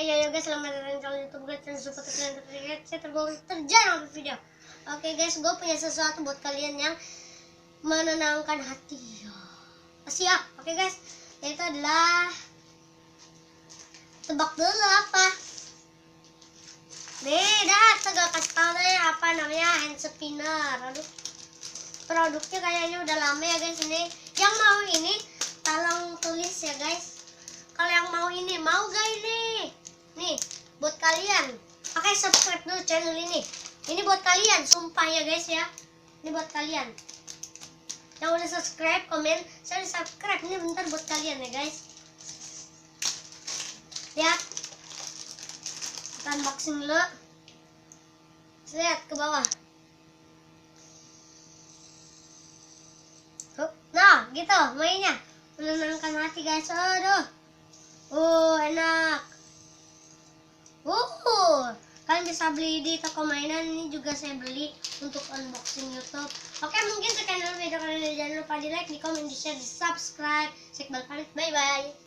Yo guys, selamat datang di channel YouTube gue. Jangan lupa terjadi video. Oke guys, gue punya sesuatu buat kalian yang menenangkan hati. Siap? Oke guys, itu adalah, tebak dulu apa? Beda, gak kasih tau deh apa namanya, hand spinner. Aduh, produknya kayaknya udah lama ya guys ini. Yang mau ini tolong tulis ya guys. Kalau yang mau ini, mau gak ini? Nih, buat kalian. Pakai subscribe dulu channel ini. Ini buat kalian, sumpah ya guys ya. Ini buat kalian. Yang udah subscribe, komen, saya udah subscribe. Ini bentar buat kalian ya guys. Lihat. Kita unboxing dulu. Lihat ke bawah. Nah, gitu mainnya. Menenangkan hati guys. Aduh. Enak. Kalian bisa beli di toko mainan. Ini juga saya beli untuk unboxing YouTube. Oke, mungkin sekian dulu video kali ini. Jangan lupa di like, di komen, di share, di subscribe. Bye bye.